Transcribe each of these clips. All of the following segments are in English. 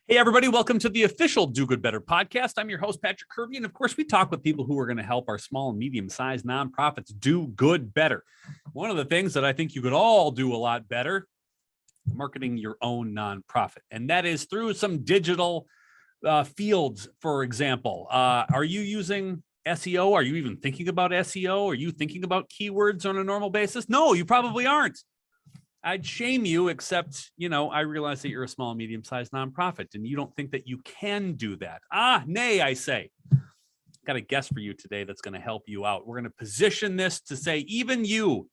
Hey, everybody, welcome to the official Do Good Better podcast. I'm your host, Patrick Kirby. And of course, we talk with people who are going to help our small and medium-sized nonprofits do good better. One of the things that I think you could all do a lot better, marketing your own nonprofit. And that is through some digital fields, for example. Are you using SEO? Are you even thinking about SEO? Are you thinking about keywords on a normal basis? No, you probably aren't. I'd shame you, except, I realize that you're a small and medium-sized nonprofit and you don't think that you can do that. Nay, I say. Got a guest for you today that's going to help you out. We're going to position this to say, even you,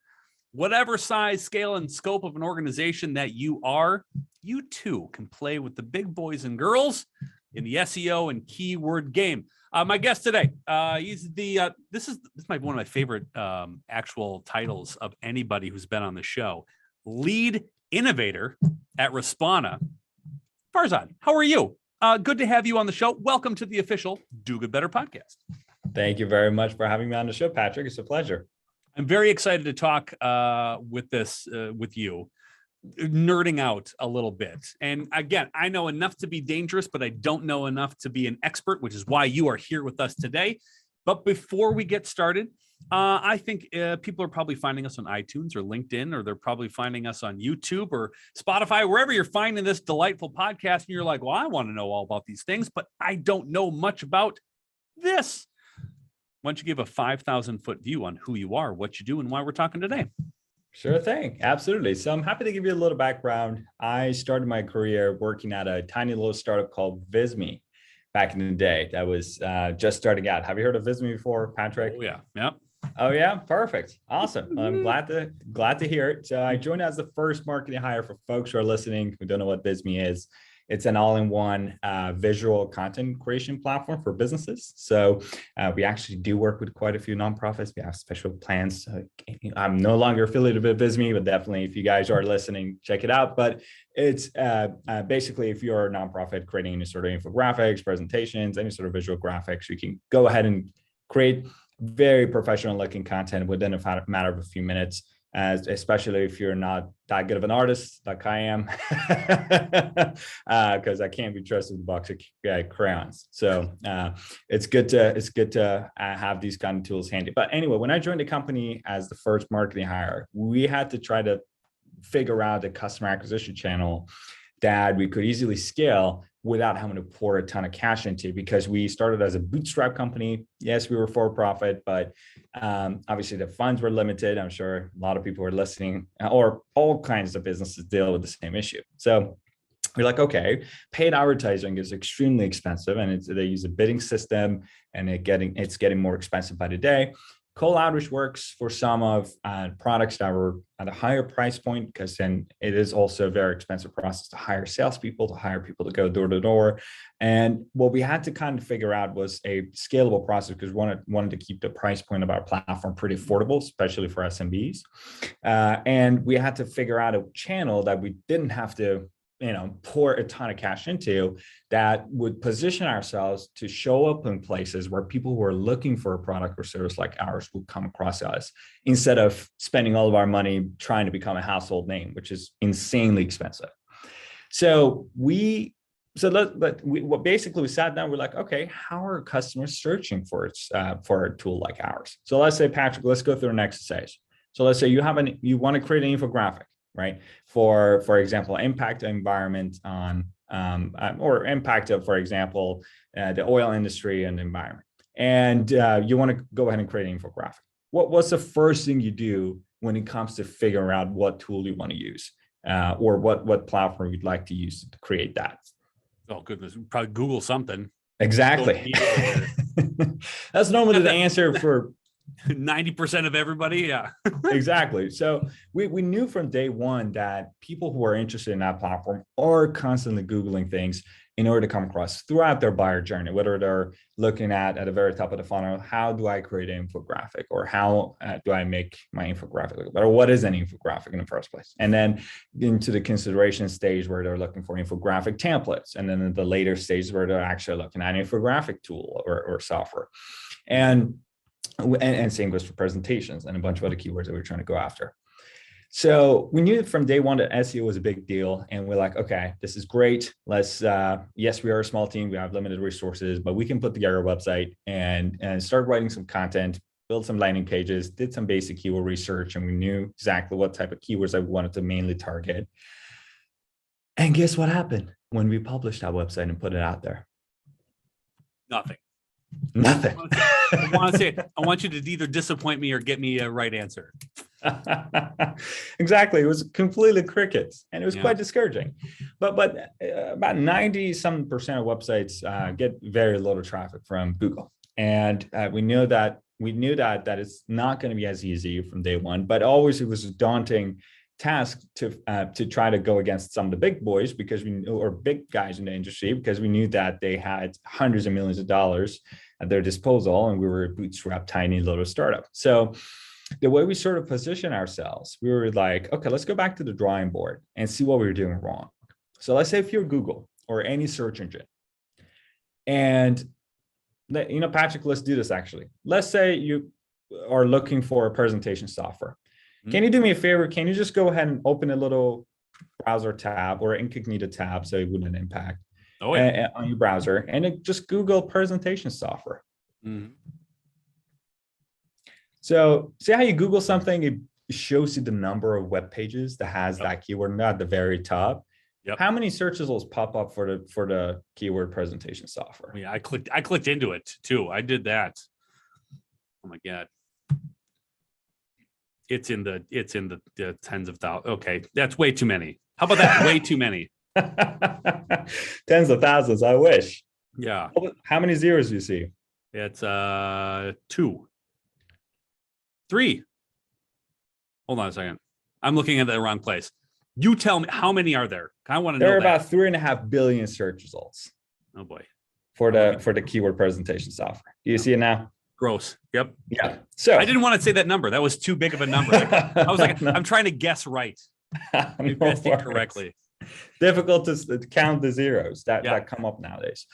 whatever size, scale, and scope of an organization that you are, you too can play with the big boys and girls in the SEO and keyword game. My guest today, this might be one of my favorite actual titles of anybody who's been on the show. Lead innovator at Respona. Farzad, how are you? Good to have you on the show. Welcome to the official Do Good Better podcast. Thank you very much for having me on the show, Patrick. It's a pleasure. I'm very excited to talk with you, nerding out a little bit. And again, I know enough to be dangerous, but I don't know enough to be an expert, which is why you are here with us today. But before we get started, I think people are probably finding us on iTunes or LinkedIn, or they're probably finding us on YouTube or Spotify, wherever you're finding this delightful podcast. And you're like, well, I want to know all about these things, but I don't know much about this. Why don't you give a 5,000-foot view on who you are, what you do, and why we're talking today? Sure thing. Absolutely. So I'm happy to give you a little background. I started my career working at a tiny little startup called Visme back in the day. That was just starting out. Have you heard of Visme before, Patrick? Oh, yeah. Yep. Oh, yeah. Perfect. Awesome. I'm glad to hear it. So I joined as the first marketing hire for folks who are listening who don't know what Visme is. It's an all-in-one visual content creation platform for businesses. So we actually do work with quite a few nonprofits. We have special plans. I'm no longer affiliated with Visme, but definitely if you guys are listening, check it out. But it's basically if you're a nonprofit creating any sort of infographics, presentations, any sort of visual graphics, you can go ahead and create very professional looking content within a matter of a few minutes. Especially if you're not that good of an artist like I am, because I can't be trusted with a box of crayons. So it's good to have these kind of tools handy. But anyway, when I joined the company as the first marketing hire, we had to try to figure out a customer acquisition channel that we could easily scale without having to pour a ton of cash into, because we started as a bootstrap company. Yes, we were for profit, but obviously the funds were limited. I'm sure a lot of people are listening, or all kinds of businesses deal with the same issue. So we're like, okay, paid advertising is extremely expensive, and they use a bidding system, and it's getting more expensive by the day. Cold outreach works for some of products that were at a higher price point, because then it is also a very expensive process to hire salespeople, to hire people to go door to door. And what we had to kind of figure out was a scalable process, because we wanted to keep the price point of our platform pretty affordable, especially for SMBs. And we had to figure out a channel that we didn't have to pour a ton of cash into, that would position ourselves to show up in places where people who are looking for a product or service like ours will come across us, instead of spending all of our money trying to become a household name, which is insanely expensive. So we sat down, we're like, okay, how are customers searching for a tool like ours? So let's say, Patrick, let's go through an exercise. So let's say you want to create an infographic, right? For example, impact environment on, or impact of, for example, the oil industry and the environment. And you want to go ahead and create an infographic. What's the first thing you do when it comes to figuring out what tool you want to use, or what platform you'd like to use to create that? Oh, goodness. Probably Google something. Exactly. That's normally the answer for 90% of everybody. Yeah. Exactly. So we knew from day one that people who are interested in that platform are constantly Googling things in order to come across throughout their buyer journey, whether they're looking at the very top of the funnel, how do I create an infographic, or how do I make my infographic look better? What is an infographic in the first place? And then into the consideration stage where they're looking for infographic templates. And then in the later stage where they're actually looking at an infographic tool or software. And same goes for presentations and a bunch of other keywords that we're trying to go after. So we knew from day one that SEO was a big deal. And we're like, okay, this is great. Let's, yes, we are a small team. We have limited resources, but we can put together a website and start writing some content, build some landing pages, did some basic keyword research, and we knew exactly what type of keywords I wanted to mainly target. And guess what happened when we published that website and put it out there? Nothing. Nothing. I want you to either disappoint me or get me a right answer. Exactly. It was completely crickets, and it was quite discouraging. But about 90% of websites get very little traffic from Google, and we knew that it's not going to be as easy from day one. But always it was a daunting task to try to go against some of the big boys or big guys in the industry, because we knew that they had hundreds of millions of dollars at their disposal, and we were a bootstrap, tiny little startup. So the way we sort of position ourselves, we were like, okay, let's go back to the drawing board and see what we were doing wrong. So let's say if you're Google or any search engine, and Patrick, let's do this actually. Let's say you are looking for a presentation software. Can you do me a favor? Can you just go ahead and open a little browser tab or incognito tab so it wouldn't impact on your browser, and just Google presentation software. So see how you Google something, it shows you the number of web pages that has that keyword at the very top. How many search results pop up for the keyword presentation software? Yeah, I clicked into it too. I did that. Oh my God. It's in the tens of thousands. Okay, that's way too many. How about that? Way too many. Tens of thousands. I wish. Yeah. How many zeros do you see? It's 2, 3. Hold on a second. I'm looking at the wrong place. You tell me, how many are there? I want to know. There are about 3.5 billion search results. Oh boy. For the keyword presentation software. Do you see it now? Gross. Yep. Yeah. So I didn't want to say that number. That was too big of a number. I was like, I'm trying to guess right. Guessing correctly. Difficult to count the zeros that come up nowadays.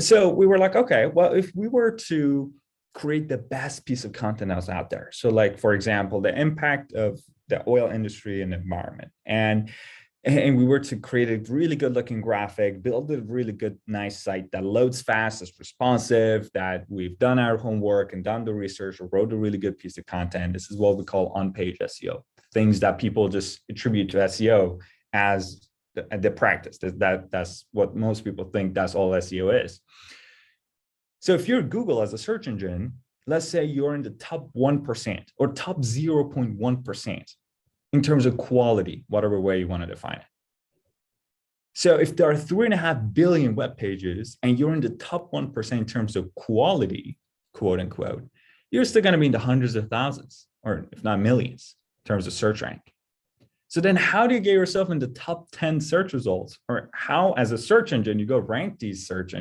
So we were like, okay, well, if we were to create the best piece of content that was out there. So like, for example, the impact of the oil industry and the environment. And we were to create a really good looking graphic, build a really good, nice site that loads fast, is responsive, that we've done our homework and done the research or wrote a really good piece of content. This is what we call on-page SEO, things that people just attribute to SEO as the practice. That's what most people think that's all SEO is. So if you're Google as a search engine, let's say you're in the top 1% or top 0.1%. in terms of quality, whatever way you want to define it. So if there are 3.5 billion web pages and you're in the top 1% in terms of quality, quote unquote, you're still going to be in the hundreds of thousands, or if not millions, in terms of search rank. So then how do you get yourself in the top 10 search results? Or how, as a search engine, you go rank these search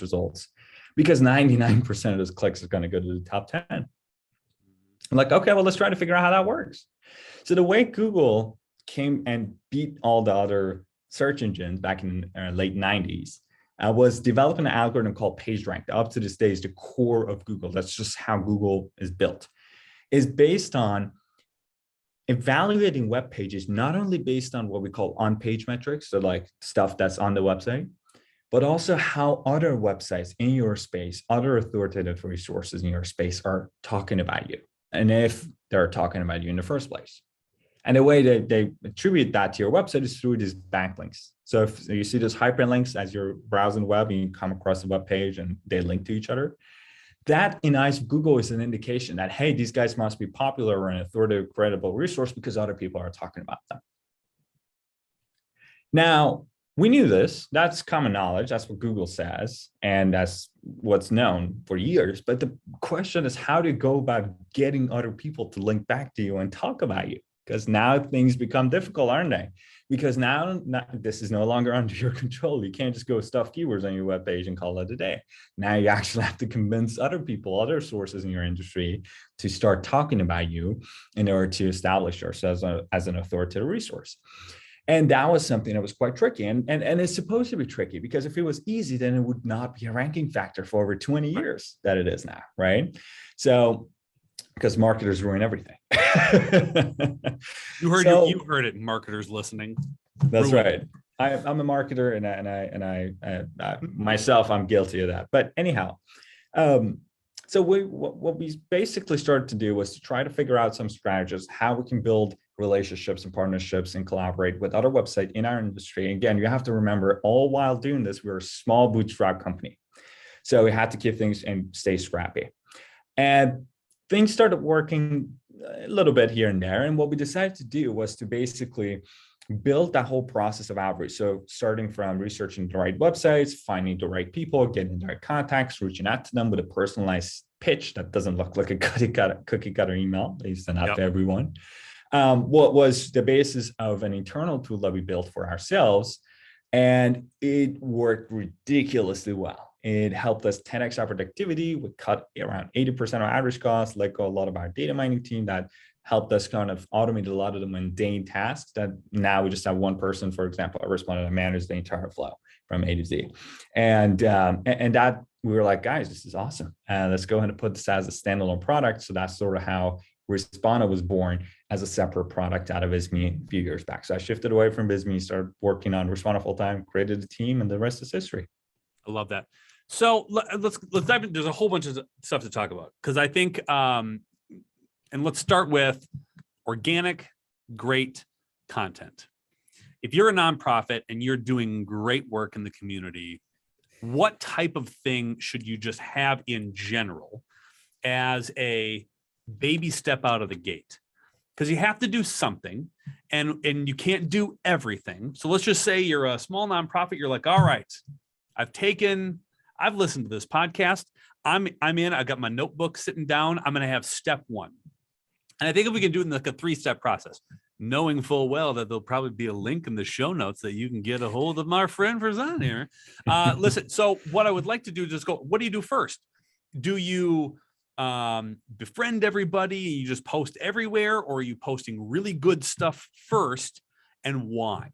results? Because 99% of those clicks is going to go to the top 10. I'm like, okay, well, let's try to figure out how that works. So the way Google came and beat all the other search engines back in the late 90s was developing an algorithm called PageRank. Up to this day is the core of Google. That's just how Google is built. It's based on evaluating web pages, not only based on what we call on-page metrics, so like stuff that's on the website, but also how other websites in your space, other authoritative resources in your space are talking about you, and if they're talking about you in the first place. And the way that they attribute that to your website is through these backlinks. So if you see those hyperlinks as you're browsing the web and you come across a web page and they link to each other, that in eyes of Google is an indication that, hey, these guys must be popular or an authoritative, credible resource because other people are talking about them. Now, we knew this. That's common knowledge. That's what Google says. And that's what's known for years. But the question is how to go about getting other people to link back to you and talk about you. Because now things become difficult, aren't they? Because now this is no longer under your control. You can't just go stuff keywords on your webpage and call it a day. Now you actually have to convince other people, other sources in your industry to start talking about you in order to establish yourself as an authoritative resource. And that was something that was quite tricky. And it's supposed to be tricky because if it was easy, then it would not be a ranking factor for over 20 years that it is now, right? So because marketers ruin everything. You heard So you heard it, marketers listening. that's Ruin. right. I'm a marketer, and I myself, I'm guilty of that. But anyhow, so what we basically started to do was to try to figure out some strategies, how we can build relationships and partnerships and collaborate with other websites in our industry. Again, you have to remember, all while doing this, we're a small bootstrap company. So we had to keep things and stay scrappy. And things started working a little bit here and there. And what we decided to do was to basically build that whole process of outreach. So starting from researching the right websites, finding the right people, getting the right contacts, reaching out to them with a personalized pitch that doesn't look like a cookie cutter email, at least not to everyone. What was the basis of an internal tool that we built for ourselves, and it worked ridiculously well. It helped us 10x our productivity. We cut around 80% of our average costs, let go a lot of our data mining team that helped us kind of automate a lot of the mundane tasks that now we just have one person, for example, a Respona that manages the entire flow from A to Z. And that we were like, guys, this is awesome. Let's go ahead and put this as a standalone product. So that's sort of how Respona was born as a separate product out of Visme a few years back. So I shifted away from Visme, started working on Respona full time, created a team, and the rest is history. I love that. So let's dive in. There's a whole bunch of stuff to talk about, because I think, and let's start with organic, great content. If you're a nonprofit and you're doing great work in the community, what type of thing should you just have in general as a baby step out of the gate? Because you have to do something, and you can't do everything. So let's just say you're a small nonprofit. You're like, all right, I've listened to this podcast. I'm in. I've got my notebook sitting down. I'm going to have step one. And I think if we can do it in like a 3-step process, knowing full well that there'll probably be a link in the show notes that you can get a hold of my friend Farzad here. Listen, so what I would like to do is just go, what do you do first? Do you befriend everybody and you just post everywhere, or are you posting really good stuff first, and why?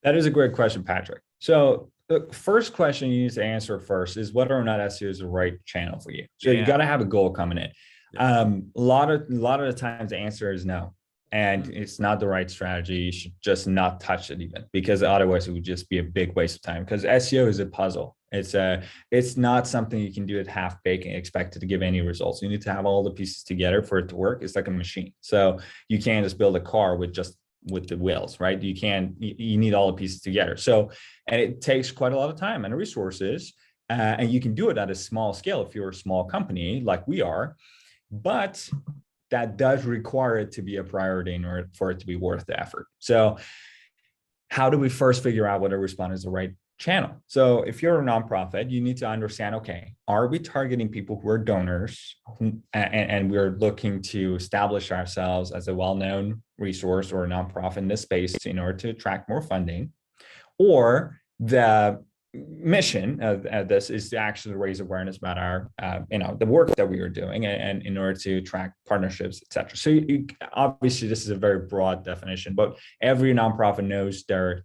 That is a great question, Patrick. So the first question you need to answer first is whether or not SEO is the right channel for you. So you got to have a goal coming in. A lot of the times the answer is no, and it's not the right strategy. You should just not touch it even, because otherwise it would just be a big waste of time, because SEO is a puzzle. It's not something you can do at half baked and expect it to give any results. You need to have all the pieces together for it to work. It's like a machine. So you can't just build a car with the wheels, right? You need all the pieces together. So, and it takes quite a lot of time and resources, and you can do it at a small scale if you're a small company like we are, but that does require it to be a priority in order for it to be worth the effort. So how do we first figure out whether Respona is the right channel? So if you're a nonprofit, you need to understand, okay, are we targeting people who are donors and we're looking to establish ourselves as a well-known resource or a nonprofit in this space in order to attract more funding? Or the mission of this is to actually raise awareness about our, the work that we are doing, and in order to attract partnerships, et cetera. So obviously this is a very broad definition, but every nonprofit knows their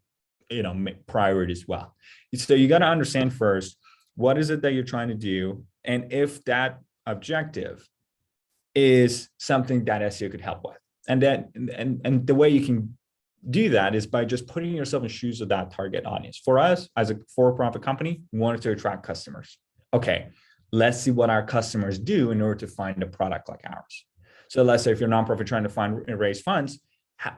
priorities well. So you got to understand first, what is it that you're trying to do? And if that objective is something that SEO could help with. And the way you can do that is by just putting yourself in shoes of that target audience. For us, as a for-profit company, we wanted to attract customers. Okay, let's see what our customers do in order to find a product like ours. So let's say if you're a nonprofit trying to raise funds,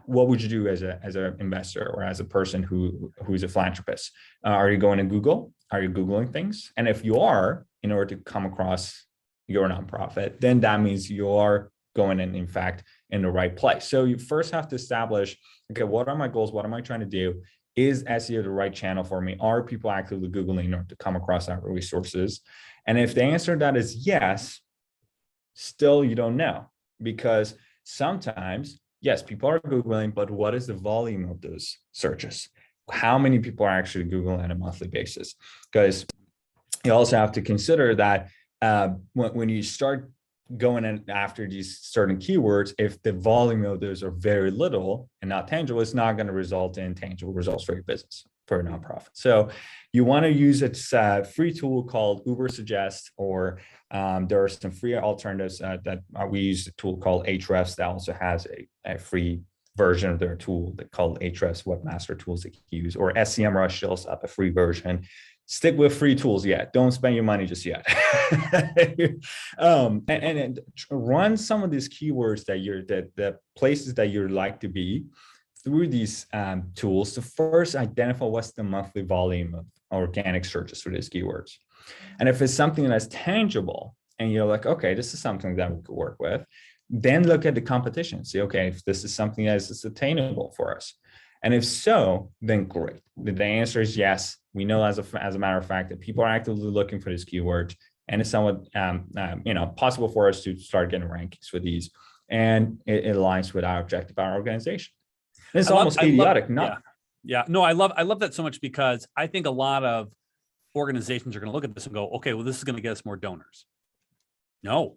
what would you do as an investor or as a person who's a philanthropist? Are you going to Google? Are you Googling things? And if you are, in order to come across your nonprofit, then that means you are going in fact, in the right place. So you first have to establish, okay, what are my goals? What am I trying to do? Is SEO the right channel for me? Are people actively Googling in order to come across our resources? And if the answer to that is yes, still you don't know, because sometimes, yes, people are Googling, but what is the volume of those searches? How many people are actually Googling on a monthly basis? Because you also have to consider that when you start going in after these certain keywords, if the volume of those are very little and not tangible, it's not going to result in tangible results for your business. for a nonprofit. So you want to use a free tool called Uber Suggest, or there are some free alternatives that we use a tool called Ahrefs that also has a free version of their tool that called Ahrefs Webmaster Tools that you use, or SEMrush also up a free version. Stick with free tools yet. Don't spend your money just yet. And run some of these keywords that the places that you'd like to be through these tools to first identify what's the monthly volume of organic searches for these keywords. And if it's something that's tangible and you're like, okay, this is something that we could work with, then look at the competition. See, okay, if this is something that is attainable for us. And if so, then great. The answer is yes. We know as a matter of fact that people are actively looking for these keywords, and it's somewhat possible for us to start getting rankings for these, and it aligns with our objective, our organization. And it's almost idiotic, not. Yeah. No, I love that so much, because I think a lot of organizations are going to look at this and go, okay, well, this is going to get us more donors. No,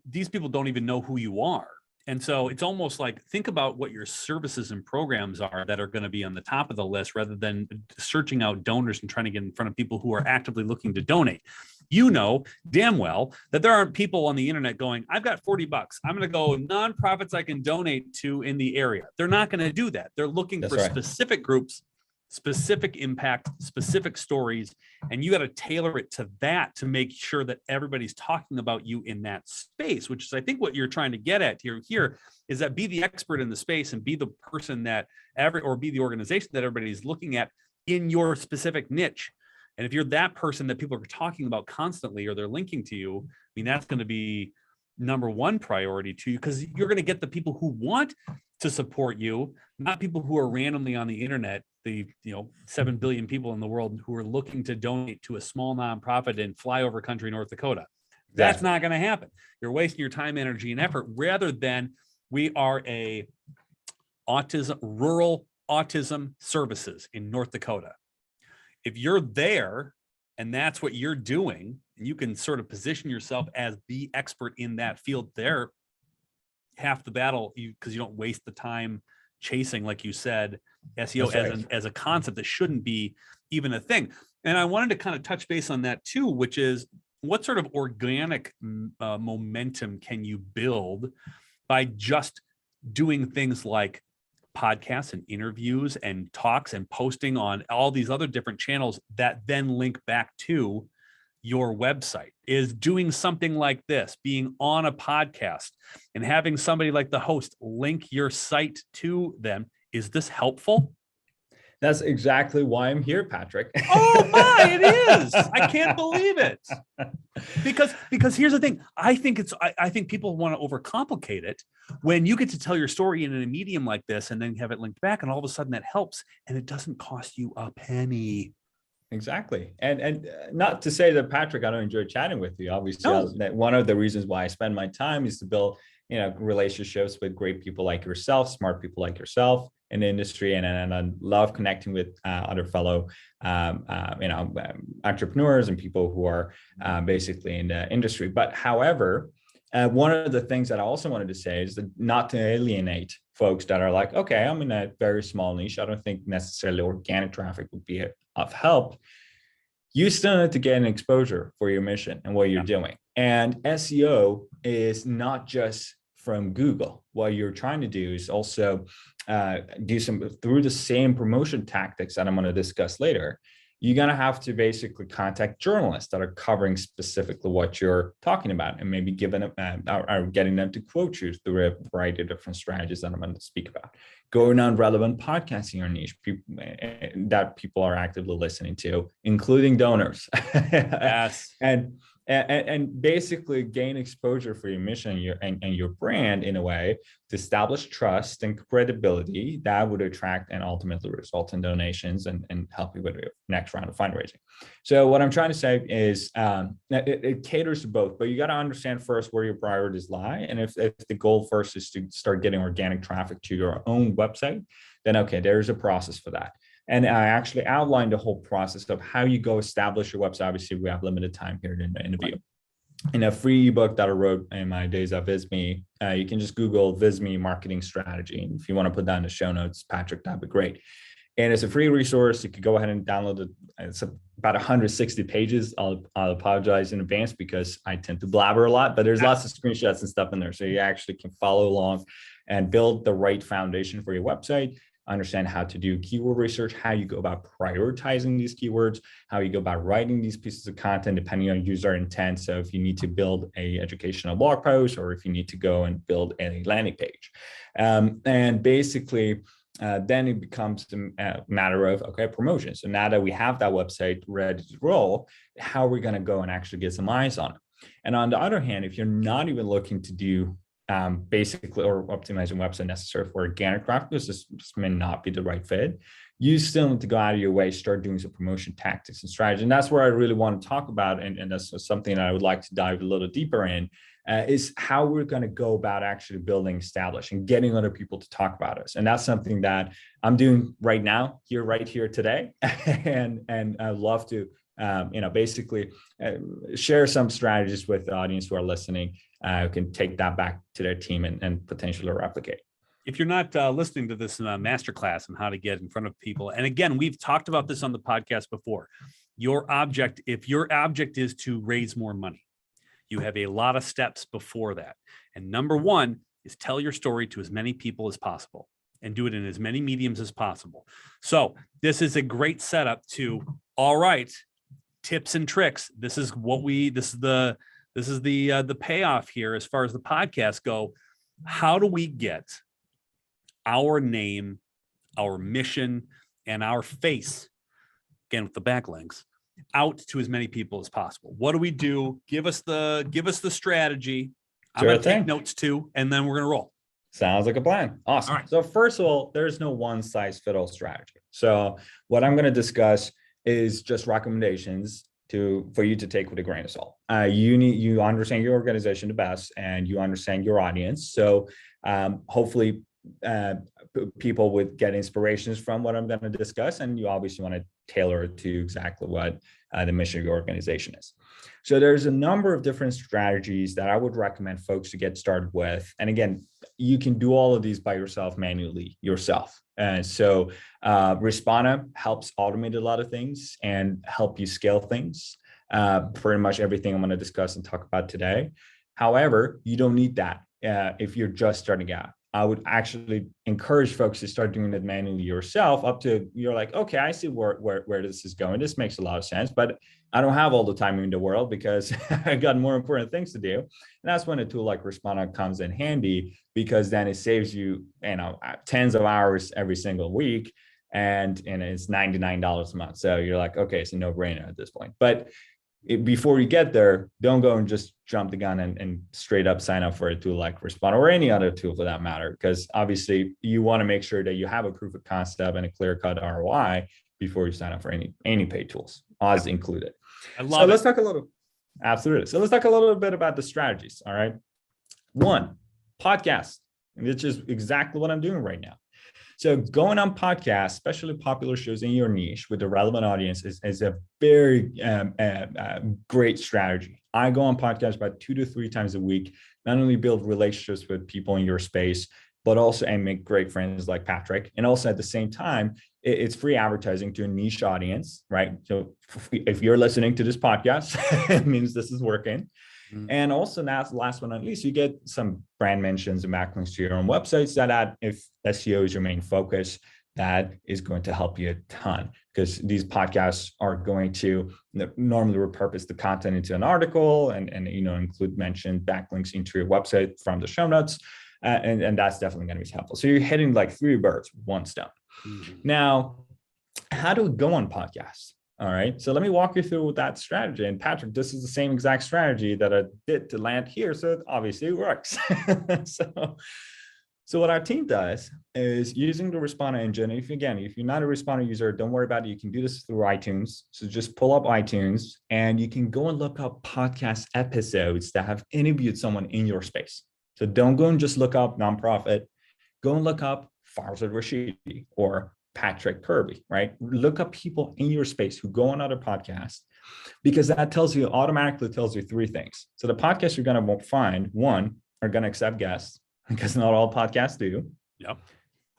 these people don't even know who you are. And so it's almost like, think about what your services and programs are that are going to be on the top of the list, rather than searching out donors and trying to get in front of people who are actively looking to donate. You know damn well that there aren't people on the internet going, I've got $40. I'm going to go nonprofits I can donate to in the area. They're not going to do that. They're looking for specific groups, specific impact, specific stories, and you got to tailor it to that to make sure that everybody's talking about you in that space, which is, I think, what you're trying to get at here is that be the expert in the space and be the person that be the organization that everybody's looking at in your specific niche. And if you're that person that people are talking about constantly, or they're linking to you, I mean, that's going to be number one priority to you, because you're going to get the people who want to support you, not people who are randomly on the internet, the 7 billion people in the world who are looking to donate to a small nonprofit in flyover country, North Dakota. That's not going to happen. You're wasting your time, energy, and effort, rather than we are a rural autism services in North Dakota. If you're there and that's what you're doing, and you can sort of position yourself as the expert in that field, there, half the battle, because you don't waste the time chasing, like you said, SEO as a concept that shouldn't be even a thing. And I wanted to kind of touch base on that too, which is, what sort of organic momentum can you build by just doing things like podcasts and interviews and talks and posting on all these other different channels that then link back to your website? Is doing something like this, being on a podcast and having somebody like the host link your site to them, is this helpful? That's exactly why I'm here, Patrick. Oh my, it is. I can't believe it. Because here's the thing. I think people want to overcomplicate it when you get to tell your story in a medium like this and then have it linked back, and all of a sudden that helps, and it doesn't cost you a penny. Exactly. And not to say that, Patrick, I don't enjoy chatting with you. Obviously, one of the reasons why I spend my time is to build, relationships with great people like yourself, smart people like yourself in the industry. And I love connecting with other fellow, entrepreneurs and people who are basically in the industry. But however, one of the things that I also wanted to say is that not to alienate folks that are like, okay, I'm in a very small niche. I don't think necessarily organic traffic would be of help. You still need to get an exposure for your mission and what you're doing. And SEO is not just from Google. What you're trying to do is also do through the same promotion tactics that I'm going to discuss later. You're going to have to basically contact journalists that are covering specifically what you're talking about, and maybe giving them or getting them to quote you through a variety of different strategies that I'm going to speak about. Going on relevant podcasts in your niche that people are actively listening to, including donors. Yes. And basically gain exposure for your mission and your brand in a way to establish trust and credibility that would attract and ultimately result in donations and help you with your next round of fundraising. So what I'm trying to say is it caters to both, but you got to understand first where your priorities lie. And if the goal first is to start getting organic traffic to your own website, then okay, there's a process for that. And I actually outlined the whole process of how you go establish your website. Obviously, we have limited time here in the interview. In a free ebook that I wrote in my days at Visme, you can just Google Visme marketing strategy. And if you want to put that in the show notes, Patrick, that'd be great. And it's a free resource. You could go ahead and download it. It's about 160 pages. I'll apologize in advance because I tend to blabber a lot, but there's lots of screenshots and stuff in there. So you actually can follow along and build the right foundation for your website, understand how to do keyword research, how you go about prioritizing these keywords, how you go about writing these pieces of content, depending on user intent. So if you need to build a educational blog post, or if you need to go and build a landing page. And basically, then it becomes a matter of, okay, promotion. So now that we have that website ready to roll, how are we going to go and actually get some eyes on it? And on the other hand, if you're not even looking to do basically or optimizing website necessary for organic traffic, because this may not be the right fit, you still need to go out of your way, start doing some promotion tactics and strategy. And that's where I really want to talk about, and that's something that I would like to dive a little deeper in, is how we're going to go about actually building, establishing, getting other people to talk about us. And that's something that I'm doing right now, right here today. and I'd love to basically share some strategies with the audience who are listening, who can take that back to their team and potentially replicate. If you're not listening to this masterclass on how to get in front of people, and again, we've talked about this on the podcast before, if your object is to raise more money, you have a lot of steps before that. And number one is tell your story to as many people as possible and do it in as many mediums as possible. So this is a great setup to, all right, tips and tricks. This is the payoff here as far as the podcast go. How do we get our name, our mission, and our face, again with the backlinks, out to as many people as possible? What do we do? Give us the strategy. I'm going to take notes too, and then we're going to roll. Sounds like a plan. Awesome. All right. So first of all, there's no one size fits all strategy. So what I'm going to discuss is just recommendations for you to take with a grain of salt. You understand your organization the best, and you understand your audience. So hopefully people would get inspirations from what I'm going to discuss, and you obviously want to tailor it to exactly what the mission of your organization is. So there's a number of different strategies that I would recommend folks to get started with. And again, you can do all of these by yourself, manually yourself. And so Respona helps automate a lot of things and help you scale things. Pretty much everything I'm going to discuss and talk about today. However, you don't need that if you're just starting out. I would actually encourage folks to start doing it manually yourself up to you're like, okay, I see where this is going. This makes a lot of sense, but I don't have all the time in the world because I got more important things to do. And that's when a tool like Respona comes in handy, because then it saves you, tens of hours every single week. And it's $99 a month. So you're like, okay, it's a no-brainer at this point. But before you get there, don't go and just jump the gun and straight up sign up for a tool like Respona or any other tool for that matter, because obviously you want to make sure that you have a proof of concept and a clear-cut ROI before you sign up for any paid tools, Oz included. I love it. Let's talk a little. Absolutely. So let's talk a little bit about the strategies. All right. One, podcast, which is exactly what I'm doing right now. So going on podcasts, especially popular shows in your niche with a relevant audience, is a very great strategy. I go on podcasts about 2 to 3 times a week, not only build relationships with people in your space, but also and make great friends like Patrick. And also at the same time, it's free advertising to a niche audience, right? So if you're listening to this podcast, it means this is working. And also, last but not least, you get some brand mentions and backlinks to your own websites that if SEO is your main focus, that is going to help you a ton, because these podcasts are going to normally repurpose the content into an article and include mentioned backlinks into your website from the show notes. And that's definitely going to be helpful. So you're hitting like 3 birds with 1 stone. Now, how do we go on podcasts? All right. So let me walk you through that strategy. And Patrick, this is the same exact strategy that I did to land here. So it obviously works. So what our team does is using the Respona engine. If you're not a Respona user, don't worry about it. You can do this through iTunes. So just pull up iTunes and you can go and look up podcast episodes that have interviewed someone in your space. So don't go and just look up nonprofit. Go and look up Farzad Rashidi or Patrick Kirby, right? Look up people in your space who go on other podcasts, because that automatically tells you 3 things. So the podcasts you're going to find, 1, are going to accept guests, because not all podcasts do. Yep.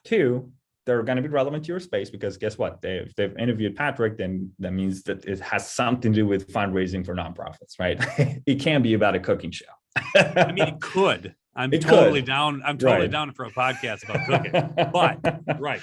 2, they're going to be relevant to your space, because guess what? If they've interviewed Patrick, then that means that it has something to do with fundraising for nonprofits, right? It can't be about a cooking show. I mean, it could. I'm It totally could. down. I'm totally Right. down for a podcast about cooking. But right.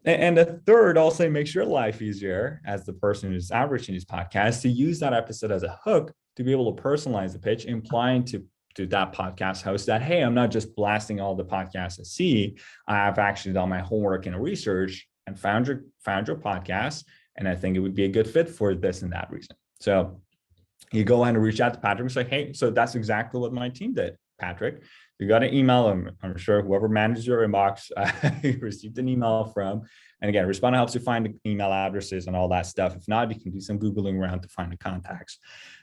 And the third, also makes your life easier as the person who's averaging these podcasts, to use that episode as a hook to be able to personalize the pitch, implying to that podcast host that, hey, I'm not just blasting all the podcasts I see. I've actually done my homework and research and found your podcast, and I think it would be a good fit for this and that reason. So you go ahead and reach out to Patrick and say, hey, so that's exactly what my team did, Patrick. You got an email. I'm sure whoever manages your inbox, you received an email from. And again, Respona helps you find the email addresses and all that stuff. If not, you can do some Googling around to find the contacts.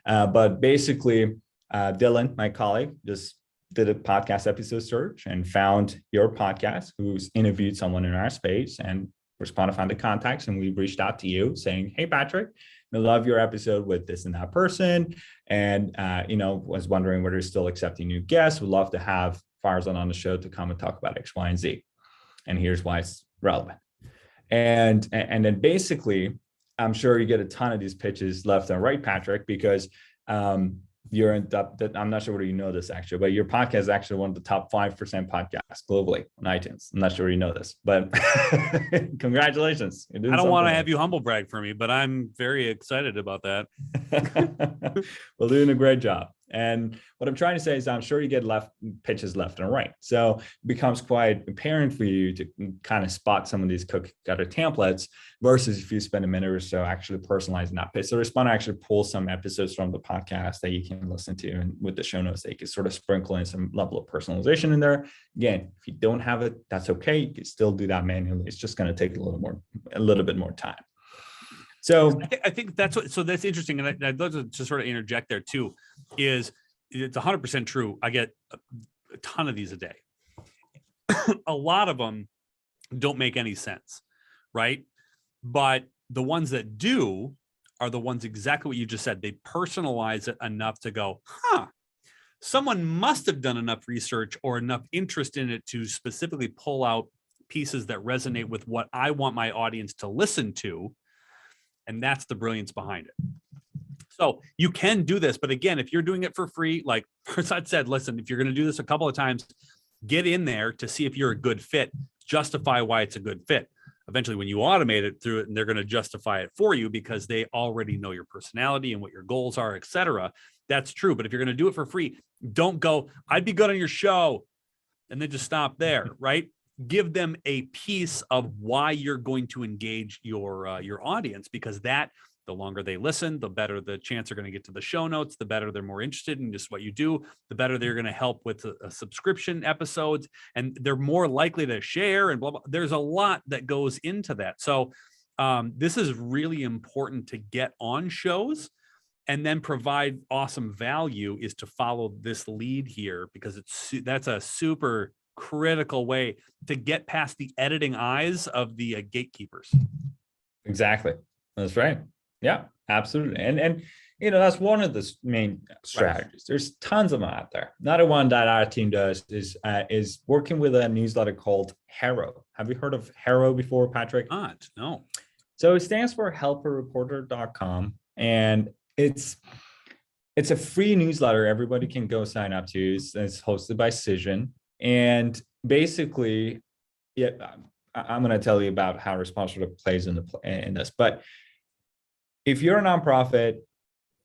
But basically, Dylan, my colleague, just did a podcast episode search and found your podcast, who's interviewed someone in our space, and Respona found the contacts, and we reached out to you saying, hey, Patrick, I love your episode with this and that person. And, was wondering whether you're still accepting new guests. Would love to have Farzad on the show to come and talk about X, Y, and Z. And here's why it's relevant. And then basically, I'm sure you get a ton of these pitches left and right, Patrick, because you're in I'm not sure whether you know this actually, but your podcast is actually one of the top 5% podcasts globally on iTunes. I'm not sure you know this, but congratulations. I don't want to have you humble brag for me, but I'm very excited about that. Well, doing a great job. And what I'm trying to say is I'm sure you get pitches left and right. So it becomes quite apparent for you to kind of spot some of these cookie cutter templates versus if you spend a minute or so actually personalizing that pitch. So Respona actually pulls some episodes from the podcast that you can listen to, and with the show notes, they can sort of sprinkle in some level of personalization in there. Again, if you don't have it, that's okay. You can still do that manually. It's just going to take a little bit more time. So I think that's that's interesting. And I'd love to sort of interject there too, is it's 100% true. I get a ton of these a day. A lot of them don't make any sense, right? But the ones that do are the ones exactly what you just said. They personalize it enough to go, someone must have done enough research or enough interest in it to specifically pull out pieces that resonate with what I want my audience to listen to. And that's the brilliance behind it. So you can do this, but again, if you're doing it for free, like Farzad said, listen, if you're going to do this a couple of times, get in there to see if you're a good fit, justify why it's a good fit. Eventually, when you automate it through it, and they're going to justify it for you because they already know your personality and what your goals are, et cetera. That's true. But if you're going to do it for free, don't go, I'd be good on your show, and then just stop there, right? Give them a piece of why you're going to engage your audience, because that, the longer they listen, the better the chance they're going to get to the show notes, the better they're more interested in just what you do, the better they're going to help with a subscription episodes, and they're more likely to share and blah, blah. There's a lot that goes into that. So this is really important to get on shows and then provide awesome value, is to follow this lead here, because that's a super critical way to get past the editing eyes of the gatekeepers. Exactly. That's right. Yeah, absolutely. And that's one of the main strategies. Right. There's tons of them out there. Another one that our team does is working with a newsletter called Haro. Have you heard of Haro before, Patrick? Not, no. So it stands for helperreporter.com, and it's a free newsletter everybody can go sign up to. It's hosted by Cision. And basically, I'm going to tell you about how Respona plays in this. But if you're a nonprofit,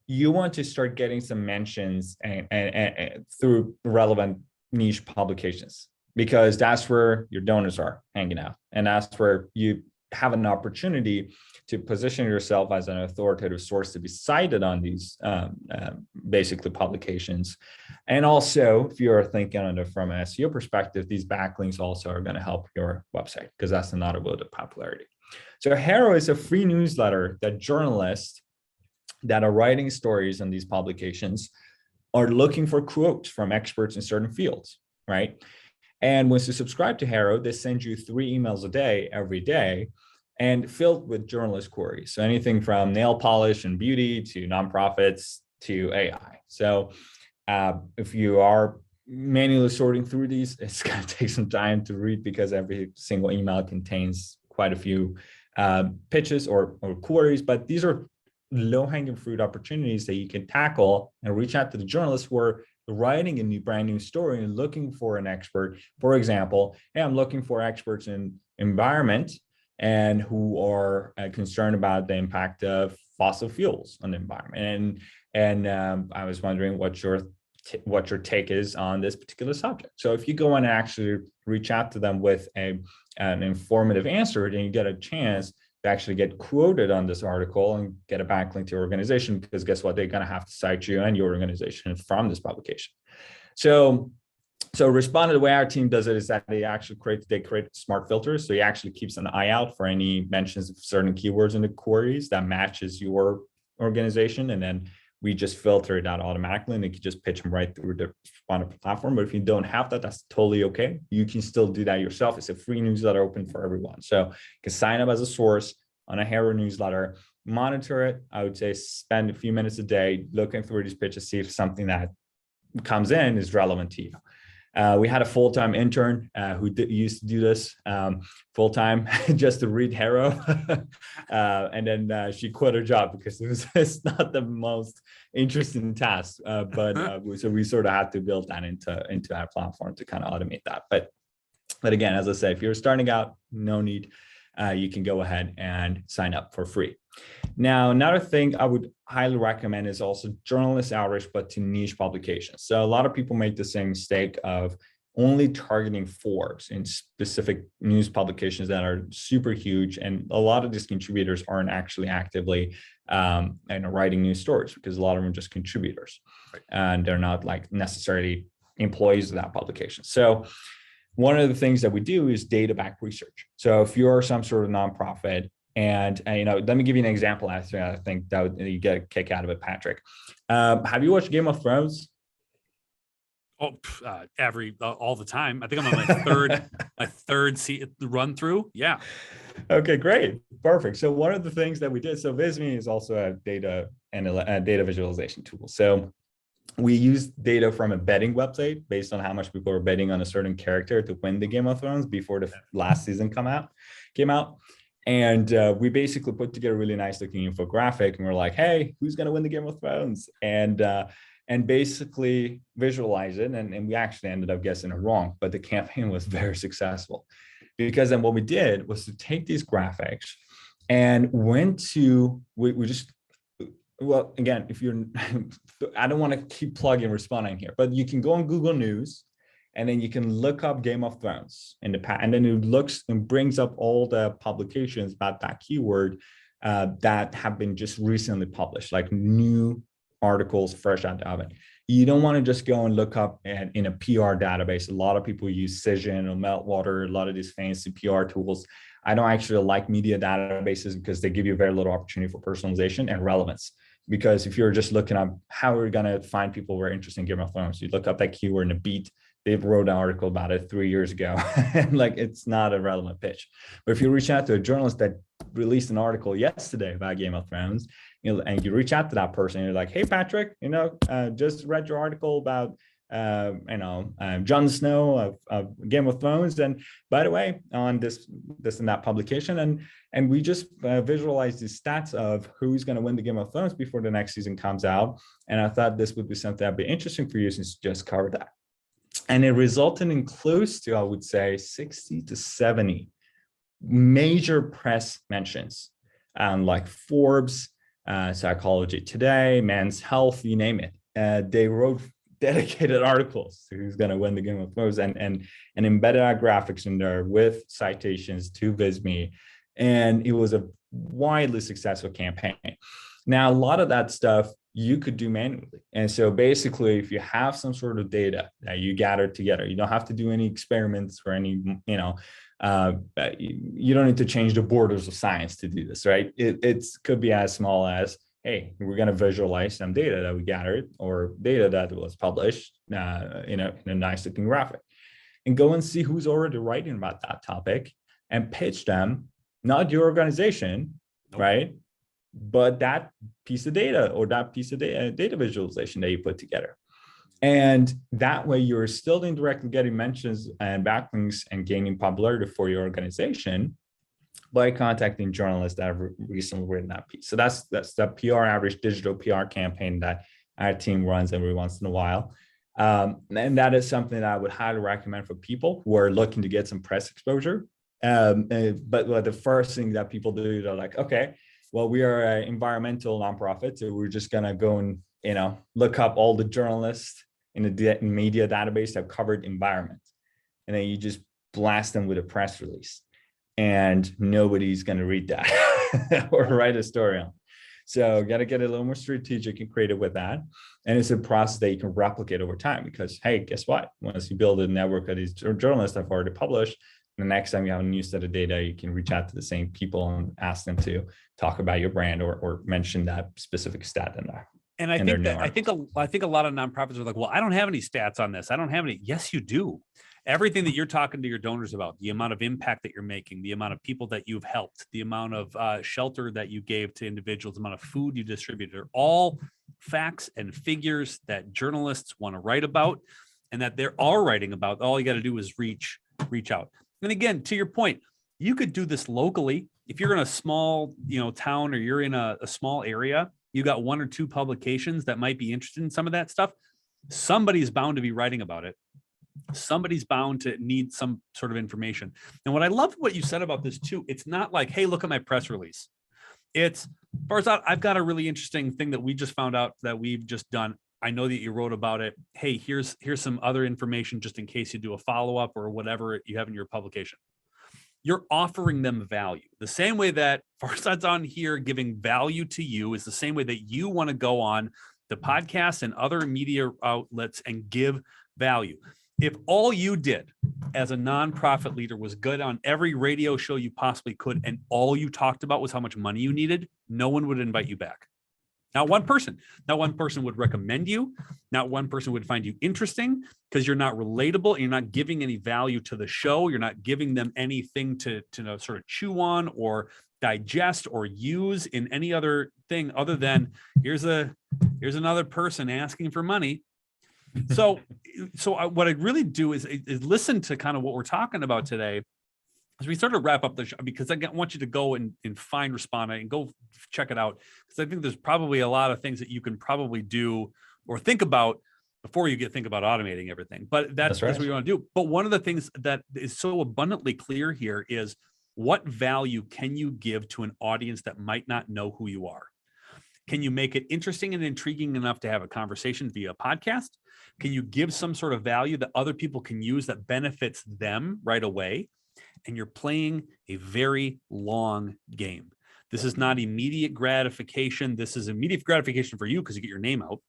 you want to start getting some mentions and through relevant niche publications, because that's where your donors are hanging out, and that's where you have an opportunity to position yourself as an authoritative source to be cited on these basically publications. And also, if you're thinking on it from an SEO perspective, these backlinks also are going to help your website, because that's another road of popularity. So Haro is a free newsletter that journalists that are writing stories on these publications are looking for quotes from experts in certain fields, right? And once you subscribe to Haro, they send you 3 emails a day, every day, and filled with journalist queries. So anything from nail polish and beauty to nonprofits to AI. So if you are manually sorting through these. It's going to take some time to read because every single email contains quite a few pitches or queries, but these are low-hanging fruit opportunities that you can tackle and reach out to the journalists who are writing a brand new story and looking for an expert. For example, hey, I'm looking for experts in environment and who are concerned about the impact of fossil fuels on the environment. And I was wondering what your take is on this particular subject. So if you go and actually reach out to them with an informative answer, then you get a chance to actually get quoted on this article and get a backlink to your organization, because guess what? They're going to have to cite you and your organization from this publication. So Respona, the way our team does it is that they create smart filters. So he actually keeps an eye out for any mentions of certain keywords in the queries that matches your organization. And then we just filter it out automatically, and they can just pitch them right through the Respona platform. But if you don't have that, that's totally okay. You can still do that yourself. It's a free newsletter open for everyone. So you can sign up as a source on a Hero newsletter, monitor it. I would say spend a few minutes a day looking through these pitches, see if something that comes in is relevant to you. We had a full-time intern who used to do this full-time just to read Hero. And then she quit her job because it's not the most interesting task. So we sort of had to build that into our platform to kind of automate that. But again, as I say, if you're starting out, no need. You can go ahead and sign up for free. Now, another thing I would highly recommend is also journalist outreach, but to niche publications. So a lot of people make the same mistake of only targeting Forbes in specific news publications that are super huge. And a lot of these contributors aren't actually actively writing news stories, because a lot of them are just contributors, and they're not like necessarily employees of that publication. So one of the things that we do is data-backed research. So if you're some sort of nonprofit, and let me give you an example. I think that you get a kick out of it, Patrick. Have you watched Game of Thrones? Oh, all the time. I think I'm on my third run through. Yeah. Okay, great, perfect. So one of the things that we did. So Visme is also a data visualization tool. So we used data from a betting website based on how much people are betting on a certain character to win the Game of Thrones before the last season came out. And we basically put together a really nice looking infographic, and we're like, hey, who's going to win the Game of Thrones? And basically visualize it. And we actually ended up guessing it wrong, but the campaign was very successful, because then what we did was to take these graphics and well, again, if you're, I don't want to keep plugging Respona in here, but you can go on Google News, and then you can look up Game of Thrones in the past, and then it looks and brings up all the publications about that keyword that have been just recently published, like new articles fresh out the oven. You don't want to just go and look up in a PR database. A lot of people use Cision or Meltwater, a lot of these fancy PR tools. I don't actually like media databases because they give you very little opportunity for personalization and relevance. Because if you're just looking up how we're going to find people who are interested in Game of Thrones, you look up that keyword in a beat. They wrote an article about it 3 years ago, and like it's not a relevant pitch. But if you reach out to a journalist that released an article yesterday about Game of Thrones, and you reach out to that person, and you're like, "Hey, Patrick, just read your article about Jon Snow of Game of Thrones, and by the way, on this and that publication, and we just visualize the stats of who's going to win the Game of Thrones before the next season comes out, and I thought this would be something that'd be interesting for you since you just covered that." And it resulted in close to, I would say, 60 to 70 major press mentions, like Forbes, Psychology Today, Men's Health, you name it. They wrote dedicated articles to who's going to win the Game of Thrones, and embedded our graphics in there with citations to Visme. And it was a widely successful campaign. Now, a lot of that stuff you could do manually. And so basically, if you have some sort of data that you gather together, you don't have to do any experiments or any, you don't need to change the borders of science to do this, right? It could be as small as, hey, we're going to visualize some data that we gathered or data that was published in a nice looking graphic, and go and see who's already writing about that topic and pitch them, not your organization, nope, right? But that piece of data or that piece of data visualization that you put together. And that way you're still indirectly getting mentions and backlinks and gaining popularity for your organization by contacting journalists that have recently written that piece. So that's the PR average digital PR campaign that our team runs every once in a while. And that is something that I would highly recommend for people who are looking to get some press exposure. But the first thing that people do, they're like, okay, well, we are an environmental nonprofit, so we're just gonna go and look up all the journalists in the media database that have covered environment, and then you just blast them with a press release, and nobody's gonna read that or write a story on. So got to get a little more strategic and creative with that. And it's a process that you can replicate over time because, hey, guess what? Once you build a network of these journalists that have already published, the next time you have a new set of data, you can reach out to the same people and ask them to talk about your brand or mention that specific stat in there. And I think a lot of nonprofits are like, well, I don't have any stats on this. I don't have any. Yes, you do. Everything that you're talking to your donors about, the amount of impact that you're making, the amount of people that you've helped, the amount of shelter that you gave to individuals, the amount of food you distributed, are all facts and figures that journalists want to write about and that they're all writing about. All you got to do is reach out. And again, to your point, you could do this locally. If you're in a small, town, or you're in a small area, you got one or two publications that might be interested in some of that stuff. Somebody's bound to be writing about it. Somebody's bound to need some sort of information. And what I love what you said about this too, it's not like, hey, look at my press release. It's, Farzad, I've got a really interesting thing that we just found out that we've just done. I know that you wrote about it. Hey, here's some other information just in case you do a follow-up or whatever you have in your publication. You're offering them value. The same way that Farzad's on here giving value to you is the same way that you want to go on the podcast and other media outlets and give value. If all you did as a nonprofit leader was good on every radio show you possibly could, and all you talked about was how much money you needed, no one would invite you back. Not one person would recommend you. Not one person would find you interesting because you're not relatable. And you're not giving any value to the show. You're not giving them anything to sort of chew on or digest or use in any other thing other than here's another person asking for money. So what I really do is listen to kind of what we're talking about today as we sort of wrap up the show, because I want you to go and find Respona and go check it out. Because I think there's probably a lot of things that you can probably do or think about before you think about automating everything. But that's what you want to do. But one of the things that is so abundantly clear here is what value can you give to an audience that might not know who you are? Can you make it interesting and intriguing enough to have a conversation via a podcast? Can you give some sort of value that other people can use that benefits them right away? And you're playing a very long game. This is not immediate gratification. This is immediate gratification for you because you get your name out.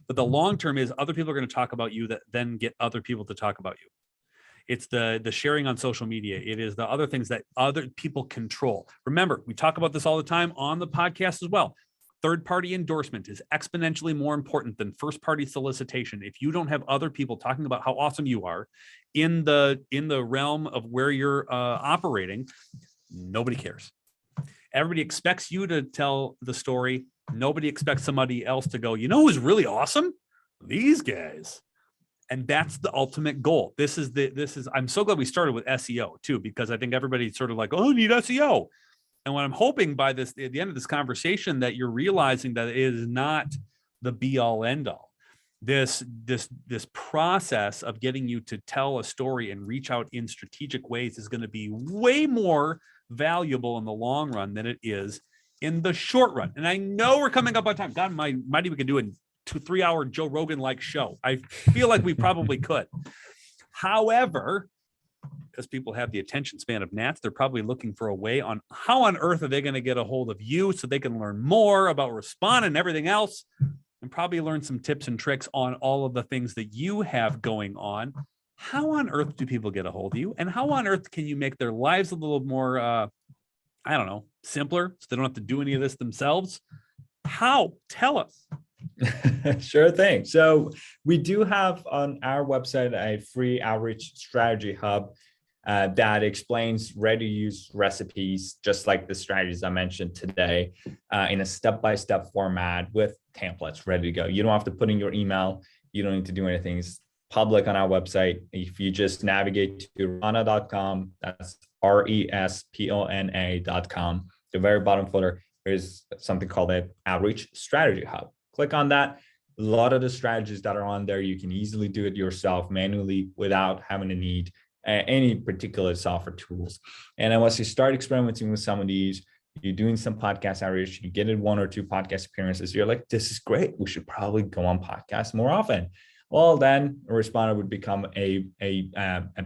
But the long term is other people are going to talk about you that then get other people to talk about you. It's the sharing on social media. It is the other things that other people control. Remember, we talk about this all the time on the podcast as well. Third-party endorsement is exponentially more important than first-party solicitation. If you don't have other people talking about how awesome you are in the realm of where you're operating, nobody cares. Everybody expects you to tell the story. Nobody expects somebody else to go, who's really awesome? These guys. And that's the ultimate goal. I'm so glad we started with SEO too, because I think everybody's sort of like, oh, I need SEO. And what I'm hoping by at the end of this conversation, that you're realizing that it is not the be all end all. This process of getting you to tell a story and reach out in strategic ways is going to be way more valuable in the long run than it is in the short run. And I know we're coming up on time. God, mighty, we could do a 2-3 hour Joe Rogan like show. I feel like we probably could. However, because people have the attention span of gnats, they're probably looking for a way on how on earth are they going to get a hold of you so they can learn more about Respona and everything else, and probably learn some tips and tricks on all of the things that you have going on. How on earth do people get a hold of you? And how on earth can you make their lives a little more, simpler so they don't have to do any of this themselves? How? Tell us. Sure thing. So we do have on our website a free outreach strategy hub that explains ready-to-use recipes, just like the strategies I mentioned today, in a step-by-step format with templates ready to go. You don't have to put in your email. You don't need to do anything. It's public on our website. If you just navigate to respona.com, that's respona.com, the very bottom footer, there's something called the Outreach Strategy Hub. Click on that. A lot of the strategies that are on there, you can easily do it yourself manually without having to need any particular software tools. And then once you start experimenting with some of these, you're doing some podcast outreach, you get in 1 or 2 podcast appearances, you're like, this is great. We should probably go on podcasts more often. Well, then Respona would become a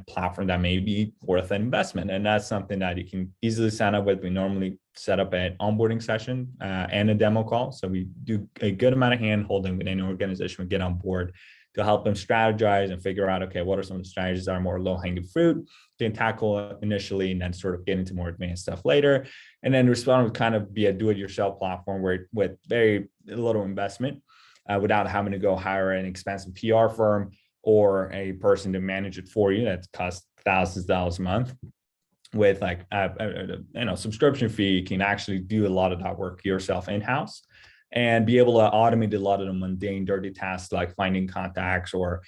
platform that may be worth an investment. And that's something that you can easily sign up with. We normally set up an onboarding session and a demo call. So we do a good amount of hand holding with any organization we get on board to help them strategize and figure out, okay, what are some of the strategies that are more low-hanging fruit to tackle initially, and then sort of get into more advanced stuff later. And then Respona would kind of be a do-it-yourself platform where with very little investment, without having to go hire an expensive PR firm or a person to manage it for you that costs thousands of dollars a month. With like subscription fee, you can actually do a lot of that work yourself in-house and be able to automate a lot of the mundane, dirty tasks like finding contacts or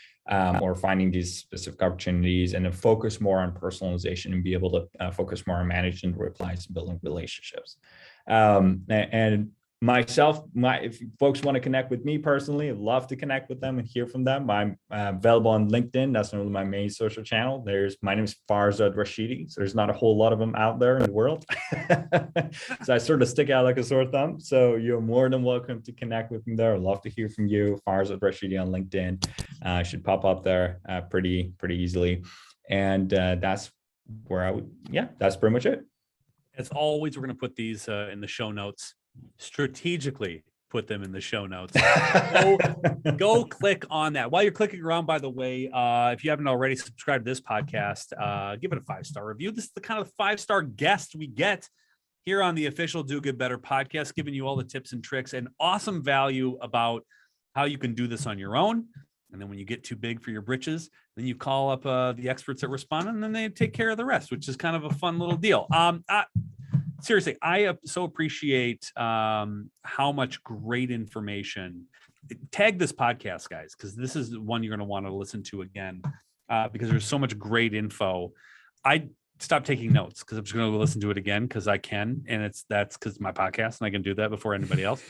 finding these specific opportunities, and then focus more on personalization and be able to focus more on managing replies and building relationships. And myself, if folks want to connect with me personally, I'd love to connect with them and hear from them. I'm available on LinkedIn. That's normally my main social channel. My name is Farzad Rashidi. So there's not a whole lot of them out there in the world. So I sort of stick out like a sore thumb. So you're more than welcome to connect with me there. I'd love to hear from you. Farzad Rashidi on LinkedIn should pop up there pretty easily. And that's where that's pretty much it. As always, we're going to put these in the show notes. Strategically put them in the show notes. Go click on that. While you're clicking around, by the way, if you haven't already subscribed to this podcast, give it a 5-star review. This is the kind of 5-star guest we get here on the official Do Good Better podcast, giving you all the tips and tricks and awesome value about how you can do this on your own. And then when you get too big for your britches, then you call up the experts at Respona, and then they take care of the rest, which is kind of a fun little deal. Seriously, I so appreciate how much great information. Tag this podcast, guys, because this is one you're going to want to listen to again because there's so much great info. I stopped taking notes because I'm just going to listen to it again because I can, and that's because my podcast, and I can do that before anybody else.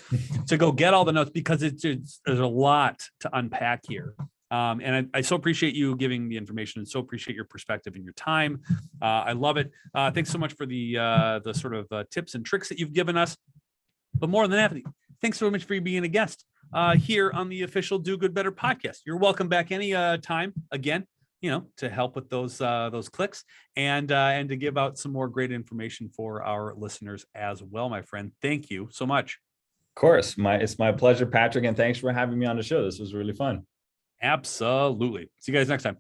So go get all the notes because there's a lot to unpack here. And I so appreciate you giving the information and so appreciate your perspective and your time. I love it. Thanks so much for the sort of tips and tricks that you've given us. But more than that, thanks so much for being a guest here on the official Do Good Better podcast. You're welcome back any time again, to help with those clicks and to give out some more great information for our listeners as well, my friend. Thank you so much. Of course, it's my pleasure, Patrick, and thanks for having me on the show. This was really fun. Absolutely. See you guys next time.